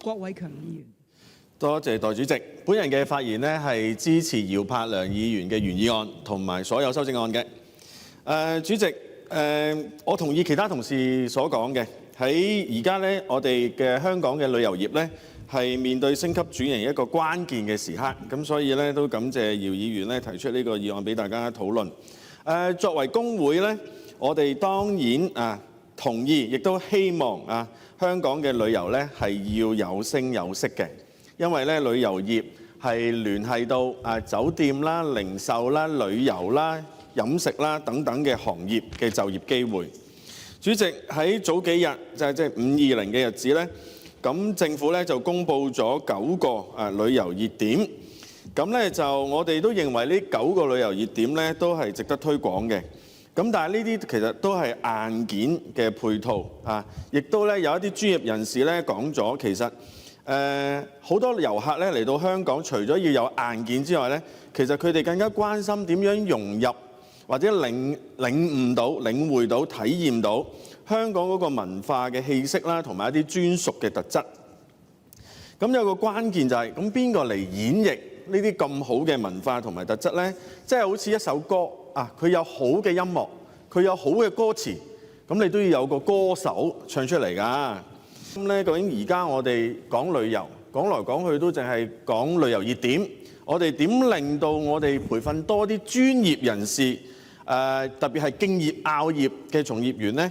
郭偉強議員。多謝代理主席，本人嘅發言呢係支持姚柏良議員嘅原議案同埋所有修正案嘅。主席，我同意其他同事所講嘅，喺而家呢，我哋嘅香港嘅旅遊業呢係面對升級轉型一個關鍵嘅時刻，咁所以呢，都感謝姚議員呢提出呢個議案俾大家討論。作為工會呢，我哋當然同意，亦都希望香港嘅旅遊呢係要有聲有色嘅。因為咧旅遊業係聯繫到酒店啦、零售啦、旅遊啦、飲食啦等等嘅行業嘅就業機會。主席，喺早幾日即係520嘅日子咧，咁政府咧就公布咗9個旅遊熱點。咁咧就我哋都認為呢9個旅遊熱點咧都係值得推廣嘅。咁但係呢啲其實都係硬件嘅配套亦都咧有一啲專業人士咧講咗，其實好多遊客咧嚟到香港，除咗要有硬件之外咧，其實佢哋更加關心點樣融入或者領悟到、領會到、體驗到香港嗰個文化嘅氣息啦，同埋一啲專屬嘅特質。咁有個關鍵就係，咁邊個嚟演繹呢啲咁好嘅文化同埋特質咧？即係好似一首歌佢有好嘅音樂，佢有好嘅歌詞，咁你都要有個歌手唱出嚟㗎。咁咧，究竟而家我哋講旅遊，講來講去都淨係講旅遊熱點，我哋點令到我哋培訓多啲專業人士，特別係敬業拗業嘅從業員呢，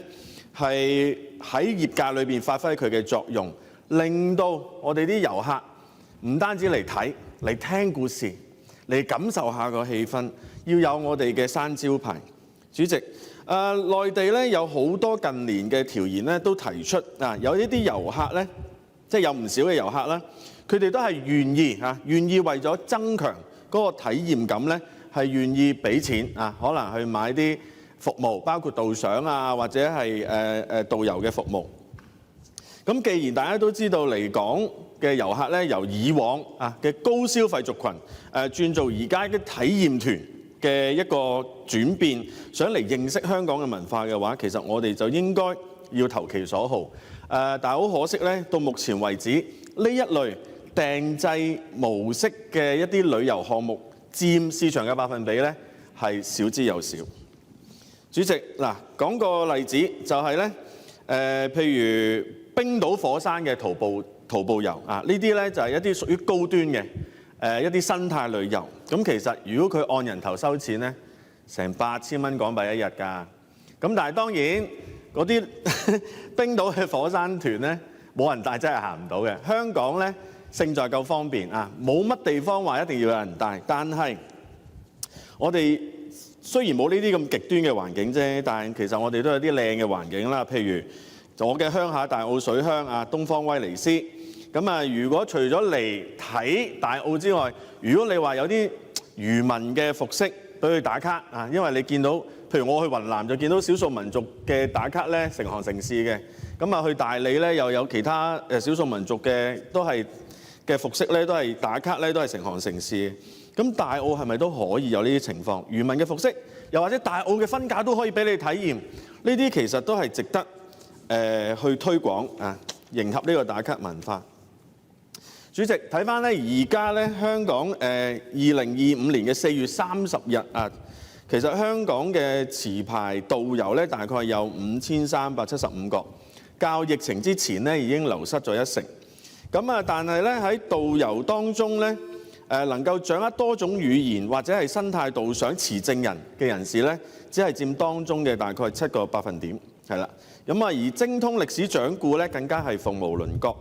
係喺業界裏邊發揮佢嘅作用，令到我哋啲遊客唔單止嚟睇、嚟聽故事、嚟感受下個氣氛，要有我哋嘅山招牌。主席。內地咧有好多近年嘅調研咧，都提出有一啲遊客咧，即係有唔少嘅遊客啦，佢哋都係願意為咗增強嗰個體驗感咧，係願意俾錢可能去買啲服務，包括導賞或者係導遊嘅服務。咁既然大家都知道嚟港嘅遊客咧，由以往嘅高消費族群轉做而家嘅體驗團嘅一個轉變，想嚟認識香港嘅文化嘅話，其實我哋就應該要投其所好。但係好可惜咧，到目前為止呢一類訂製模式嘅一啲旅遊項目佔市場嘅百分比咧係少之又少。主席，講個例子就係咧，譬如冰島火山嘅徒步遊呢啲咧就係一啲屬於高端嘅一啲生態旅遊。咁其實如果佢按人頭收錢咧，成8000蚊港幣一日㗎。咁但係當然嗰啲冰島嘅火山團咧，冇人帶真係行唔到嘅。香港咧勝在夠方便冇乜地方話一定要有人帶。但係我哋雖然冇呢啲咁極端嘅環境啫，但係其實我哋都有啲靚嘅環境啦。譬如我嘅鄉下大澳水鄉東方威尼斯。咁如果除咗嚟睇大澳之外，如果你話有啲漁民嘅服飾俾佢打卡因為你見到，譬如我去雲南就見到少數民族嘅打卡咧成行成市嘅。咁去大理咧又有其他少數民族嘅都係嘅服飾咧都係打卡咧都係成行成市嘅。咁大澳係咪都可以有呢啲情況？漁民嘅服飾，又或者大澳嘅婚嫁都可以俾你體驗，呢啲其實都係值得去推廣迎合呢個打卡文化。主席，睇翻咧，而家咧香港2025年嘅4月30日其實香港嘅持牌導遊咧大概有5375個，較疫情之前咧已經流失咗1成。但係咧喺導遊當中咧能夠掌握多種語言或者係生態導賞持證人嘅人士咧，只係佔當中嘅大概7個百分點，係啦。而精通歷史掌故咧更加係鳳毛麟角。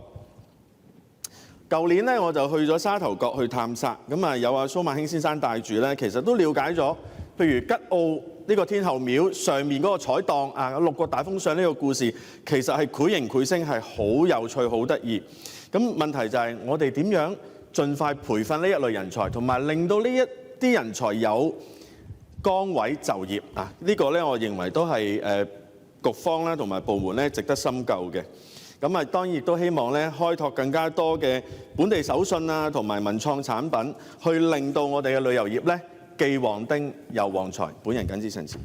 舊年咧我就去咗沙頭角去探索，有蘇萬興先生帶住咧，其實都了解咗，譬如吉澳呢個天后廟上面嗰個彩檔6個大風扇呢個故事，其實係繪形繪聲，係好有趣、好得意。咁問題就係我哋點樣盡快培訓呢一類人才，同埋令到呢一啲人才有崗位就業呢個咧，我認為都係局方啦同埋部門咧值得深究嘅。當然亦都希望咧開拓更加多嘅本地手信同埋文創產品，去令到我哋嘅旅遊業咧既旺丁又旺財。本人謹此陳辭。